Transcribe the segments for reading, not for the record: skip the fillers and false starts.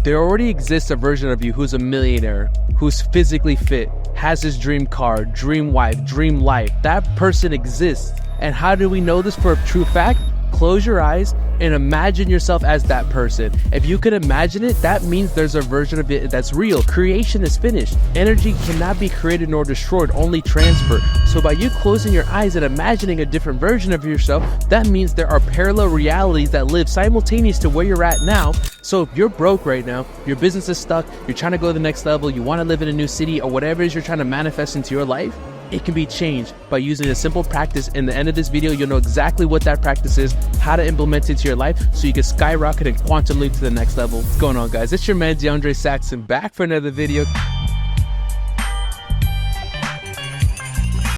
There already exists a version of you who's a millionaire, who's physically fit, has his dream car, dream wife, dream life. That person exists. And how do we know this for a true fact? Close your eyes and imagine yourself as that person. If you can imagine it, that means there's a version of it that's real. Creation is finished. Energy cannot be created nor destroyed, only transferred. So by you closing your eyes and imagining a different version of yourself, that means there are parallel realities that live simultaneous to where you're at now. So if you're broke right now, your business is stuck, you're trying to go to the next level, you want to live in a new city, or whatever it is you're trying to manifest into your life, it can be changed by using a simple practice. In the end of this video, you'll know exactly what that practice is, how to implement it to your life so you can skyrocket and quantum leap to the next level. What's going on, guys? It's your man DeAndre Saxon back for another video.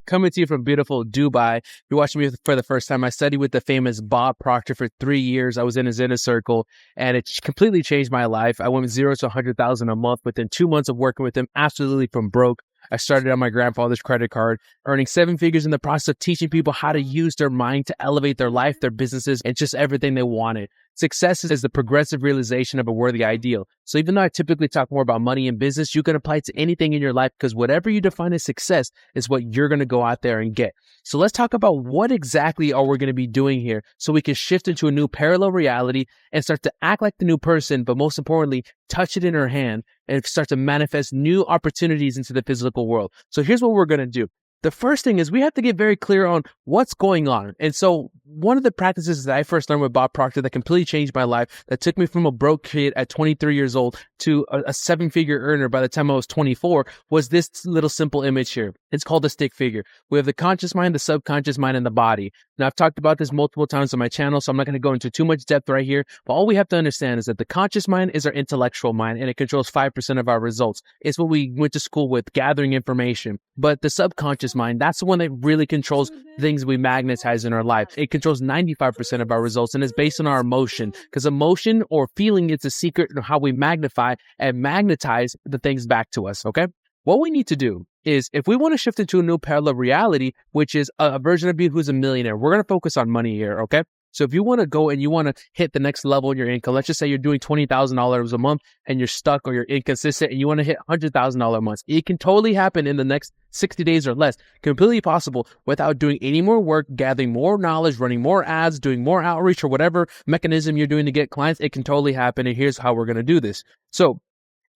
Coming to you from beautiful Dubai. If you're watching me for the first time, I studied with the famous Bob Proctor for 3 years. I was in his inner circle and it completely changed my life. I went from 0 to 100,000 a month within 2 months of working with him, absolutely from broke. I started on my grandfather's credit card, earning 7 figures in the process of teaching people how to use their mind to elevate their life, their businesses, and just everything they wanted. Success is the progressive realization of a worthy ideal. So even though I typically talk more about money and business, you can apply it to anything in your life because whatever you define as success is what you're going to go out there and get. So let's talk about what exactly are we going to be doing here so we can shift into a new parallel reality and start to act like the new person, but most importantly, touch it in our hand and start to manifest new opportunities into the physical world. So here's what we're going to do. The first thing is we have to get very clear on what's going on. And so one of the practices that I first learned with Bob Proctor that completely changed my life, that took me from a broke kid at 23 years old to a 7-figure earner by the time I was 24, was this little simple image here. It's called the stick figure. We have the conscious mind, the subconscious mind, and the body. Now, I've talked about this multiple times on my channel, so I'm not going to go into too much depth right here. But all we have to understand is that the conscious mind is our intellectual mind, and it controls 5% of our results. It's what we went to school with, gathering information. But the subconscious mind, that's the one that really controls things we magnetize in our life. It controls 95% of our results, and it's based on our emotion, because emotion or feeling is the secret of how we magnify and magnetize the things back to us, okay? What we need to do is, if we want to shift into a new parallel reality, which is a version of you who's a millionaire, we're going to focus on money here, okay? So if you want to go and you want to hit the next level in your income, let's just say you're doing $20,000 a month and you're stuck or you're inconsistent and you want to hit $100,000 a month. It can totally happen in the next 60 days or less. Completely possible without doing any more work, gathering more knowledge, running more ads, doing more outreach, or whatever mechanism you're doing to get clients. It can totally happen. And here's how we're going to do this. So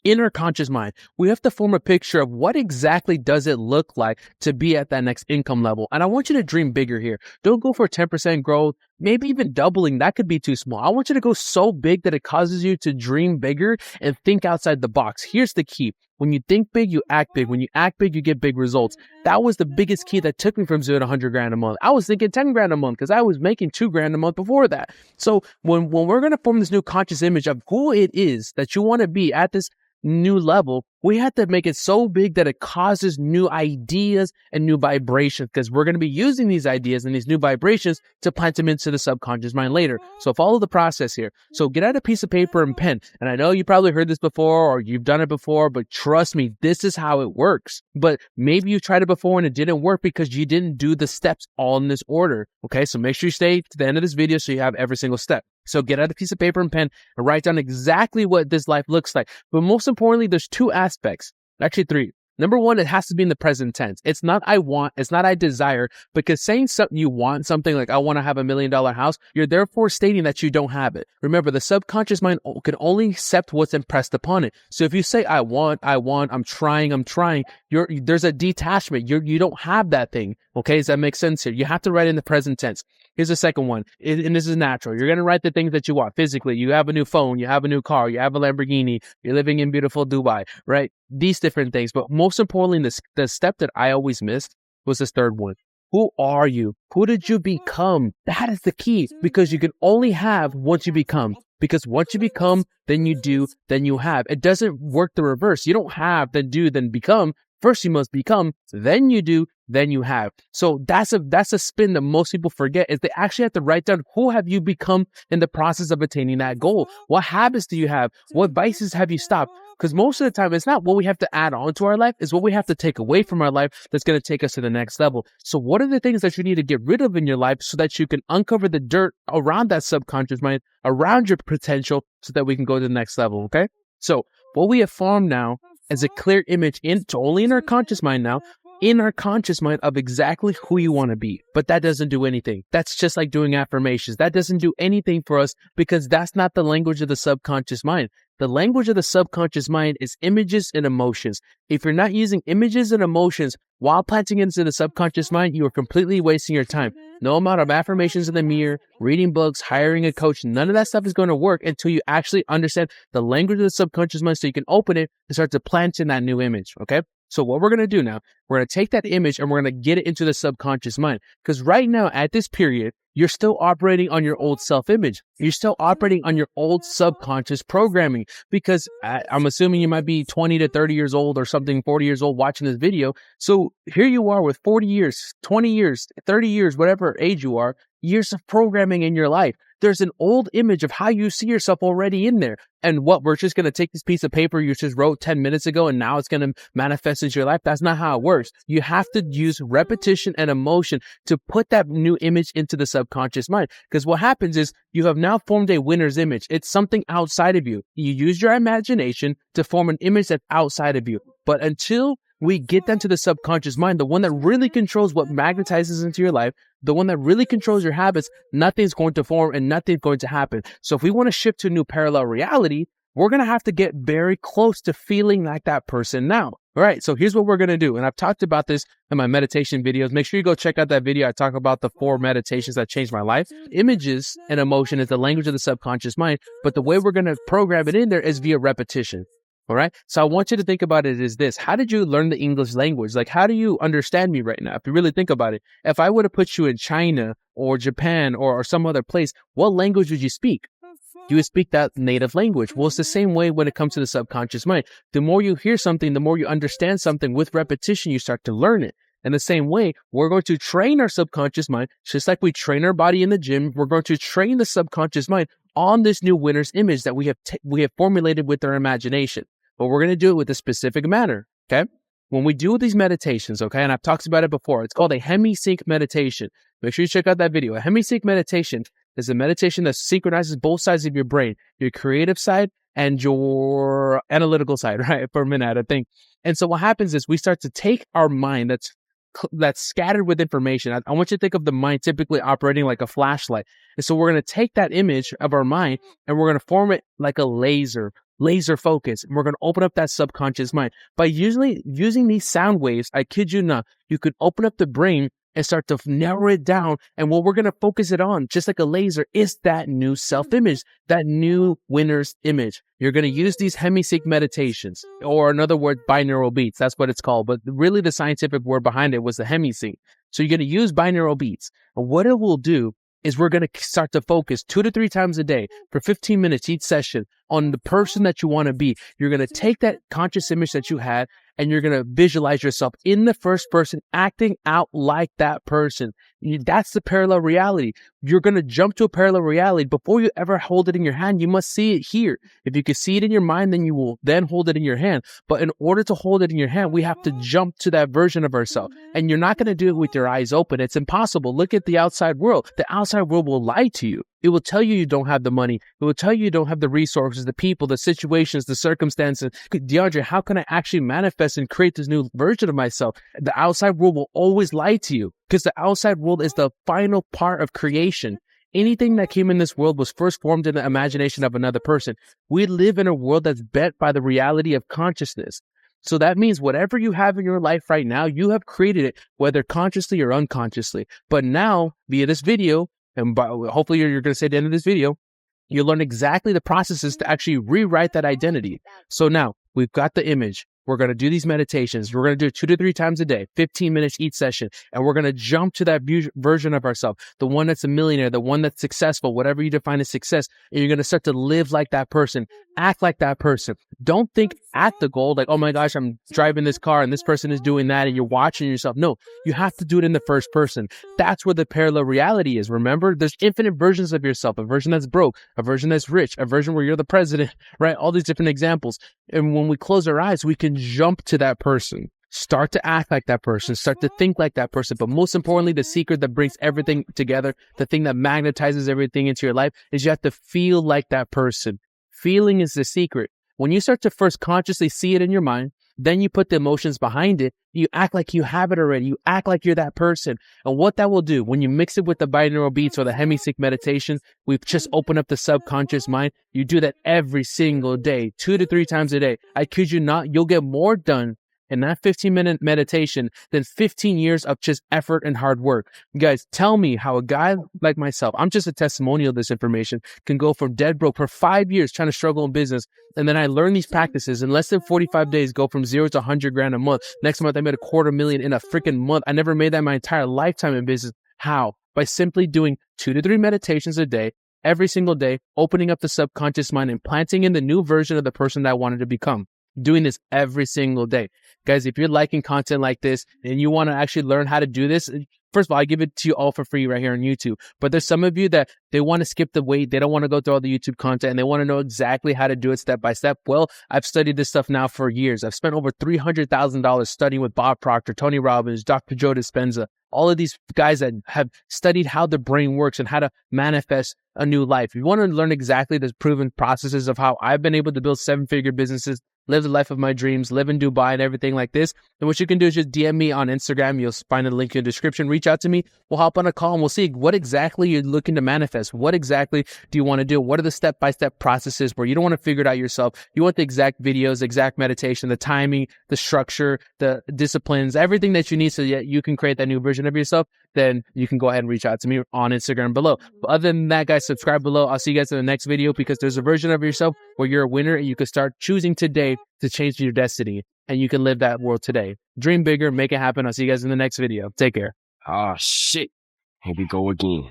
in our conscious mind, we have to form a picture of what exactly does it look like to be at that next income level. And I want you to dream bigger here. Don't go for 10% growth, maybe even doubling. That could be too small. I want you to go so big that it causes you to dream bigger and think outside the box. Here's the key. When you think big, you act big. When you act big, you get big results. That was the biggest key that took me from 0 to 100 grand a month. I was thinking 10 grand a month because I was making 2 grand a month before that. So when we're going to form this new conscious image of who it is that you want to be at this new level, we have to make it so big that it causes new ideas and new vibrations, because we're going to be using these ideas and these new vibrations to plant them into the subconscious mind later. So follow the process here. So get out a piece of paper and pen. And I know you probably heard this before or you've done it before, but trust me, this is how it works. But maybe you tried it before and it didn't work because you didn't do the steps all in this order. Okay, so make sure you stay to the end of this video so you have every single step. So get out a piece of paper and pen and write down exactly what this life looks like. But most importantly, there's 2 aspects, actually 3. Number 1, it has to be in the present tense. It's not I want, it's not I desire, because saying something, you want something like I want to have $1 million house, you're therefore stating that you don't have it. Remember, the subconscious mind can only accept what's impressed upon it. So if you say I want, I'm trying, there's a detachment. You don't have that thing. Okay, does that make sense here? You have to write in the present tense. Here's the second one, and this is natural. You're going to write the things that you want physically. You have a new phone, you have a new car, you have a Lamborghini, you're living in beautiful Dubai, right? These different things. But most importantly, the step that I always missed was this third one. Who are you? Who did you become? That is the key, because you can only have what you become. Because once you become, then you do, then you have. It doesn't work the reverse. You don't have, then do, then become. First, you must become, then you do, then you have. So that's a spin that most people forget, is they actually have to write down who have you become in the process of attaining that goal. What habits do you have? What vices have you stopped? Because most of the time, it's not what we have to add on to our life, it's what we have to take away from our life that's going to take us to the next level. So what are the things that you need to get rid of in your life so that you can uncover the dirt around that subconscious mind, around your potential, so that we can go to the next level, okay? So what we have formed now is a clear image only in our conscious mind now, in our conscious mind of exactly who you want to be. But that doesn't do anything. That's just like doing affirmations. That doesn't do anything for us because that's not the language of the subconscious mind. The language of the subconscious mind is images and emotions. If you're not using images and emotions while planting it into the subconscious mind, you are completely wasting your time. No amount of affirmations in the mirror, reading books, hiring a coach, none of that stuff is going to work until you actually understand the language of the subconscious mind so you can open it and start to plant in that new image, okay? So what we're going to do now, we're going to take that image and we're going to get it into the subconscious mind. Because right now at this period, you're still operating on your old self-image. You're still operating on your old subconscious programming because I'm assuming you might be 20 to 30 years old or something, 40 years old watching this video. So here you are with 40 years, 20 years, 30 years, whatever age you are, years of programming in your life. There's an old image of how you see yourself already in there. And what, we're just going to take this piece of paper you just wrote 10 minutes ago and now it's going to manifest into your life? That's not how it works. You have to use repetition and emotion to put that new image into the subconscious mind. Because what happens is you have now formed a winner's image. It's something outside of you. You use your imagination to form an image that's outside of you. But until we get them to the subconscious mind, the one that really controls what magnetizes into your life, the one that really controls your habits, nothing's going to form and nothing's going to happen. So if we want to shift to a new parallel reality, we're going to have to get very close to feeling like that person now. All right, so here's what we're going to do. And I've talked about this in my meditation videos. Make sure you go check out that video. I talk about the 4 meditations that changed my life. Images and emotion is the language of the subconscious mind, but the way we're going to program it in there is via repetition. All right. So I want you to think about it as this. How did you learn the English language? Like, how do you understand me right now? If you really think about it, if I would have put you in China or Japan or some other place, what language would you speak? You would speak that native language. Well, it's the same way when it comes to the subconscious mind. The more you hear something, the more you understand something with repetition, you start to learn it. In the same way, we're going to train our subconscious mind, just like we train our body in the gym. We're going to train the subconscious mind on this new winner's image that we have formulated with our imagination. But we're going to do it with a specific manner, okay? When we do these meditations, okay, and I've talked about it before, it's called a Hemisync meditation. Make sure you check out that video. A Hemisync meditation is a meditation that synchronizes both sides of your brain, your creative side and your analytical side, right? For a minute, I think. And so what happens is we start to take our mind that's scattered with information. I want you to think of the mind typically operating like a flashlight. And so we're going to take that image of our mind and we're going to form it like a laser focus. And we're going to open up that subconscious mind. By usually using these sound waves, I kid you not, you could open up the brain and start to narrow it down. And what we're going to focus it on, just like a laser, is that new self-image, that new winner's image. You're going to use these Hemisync meditations, or another word, binaural beats. That's what it's called. But really the scientific word behind it was the Hemisync. So you're going to use binaural beats. And what it will do is we're going to start to focus 2 to 3 times a day for 15 minutes each session on the person that you want to be. You're going to take that conscious image that you had and you're going to visualize yourself in the first person, acting out like that person. That's the parallel reality. You're going to jump to a parallel reality. Before you ever hold it in your hand, you must see it here. If you can see it in your mind, then you will then hold it in your hand. But in order to hold it in your hand, we have to jump to that version of ourselves. And you're not going to do it with your eyes open. It's impossible. Look at the outside world. The outside world will lie to you. It will tell you you don't have the money. It will tell you you don't have the resources, the people, the situations, the circumstances. DeAndre, how can I actually manifest and create this new version of myself? The outside world will always lie to you because the outside world is the final part of creation. Anything that came in this world was first formed in the imagination of another person. We live in a world that's bent by the reality of consciousness. So that means whatever you have in your life right now, you have created it, whether consciously or unconsciously. But now, via this video, and hopefully you're going to say at the end of this video, you'll learn exactly the processes to actually rewrite that identity. So now we've got the image. We're going to do these meditations. We're going to do it 2 to 3 times a day, 15 minutes each session. And we're going to jump to that version of ourselves, the one that's a millionaire, the one that's successful, whatever you define as success. And you're going to start to live like that person, act like that person. Don't think at the goal like, oh my gosh, I'm driving this car and this person is doing that and you're watching yourself. No, you have to do it in the first person. That's where the parallel reality is. Remember, there's infinite versions of yourself, a version that's broke, a version that's rich, a version where you're the president, right? All these different examples. And when we close our eyes, we can jump to that person, start to act like that person, start to think like that person. But most importantly, the secret that brings everything together, the thing that magnetizes everything into your life is you have to feel like that person. Feeling is the secret. When you start to first consciously see it in your mind, then you put the emotions behind it. You act like you have it already. You act like you're that person. And what that will do, when you mix it with the binaural beats or the Hemisync meditation, we've just opened up the subconscious mind. You do that every single day, 2 to 3 times a day. I kid you not, you'll get more done in that 15-minute meditation than 15 years of just effort and hard work. You guys, tell me how a guy like myself, I'm just a testimonial of this information, can go from dead broke for 5 years trying to struggle in business. And then I learned these practices in less than 45 days, go from 0 to 100 grand a month. Next month, I made $250,000 in a freaking month. I never made that my entire lifetime in business. How? By simply doing 2 to 3 meditations a day, every single day, opening up the subconscious mind and planting in the new version of the person that I wanted to become. Doing this every single day. Guys, if you're liking content like this and you want to actually learn how to do this, first of all, I give it to you all for free right here on YouTube. But there's some of you that they want to skip the wait. They don't want to go through all the YouTube content and they want to know exactly how to do it step by step. Well, I've studied this stuff now for years. I've spent over $300,000 studying with Bob Proctor, Tony Robbins, Dr. Joe Dispenza, all of these guys that have studied how the brain works and how to manifest a new life. If you want to learn exactly the proven processes of how I've been able to build 7-figure businesses, live the life of my dreams, live in Dubai and everything like this, then what you can do is just DM me on Instagram. You'll find a link in the description. Reach out to me. We'll hop on a call and we'll see what exactly you're looking to manifest. What exactly do you want to do? What are the step-by-step processes where you don't want to figure it out yourself? You want the exact videos, exact meditation, the timing, the structure, the disciplines, everything that you need so that you can create that new version of yourself. Then you can go ahead and reach out to me on Instagram below. But other than that, guys, subscribe below. I'll see you guys in the next video because there's a version of yourself where you're a winner and you can start choosing today to change your destiny and you can live that world today. Dream bigger, make it happen. I'll see you guys in the next video. Take care. Ah, shit. Here we go again.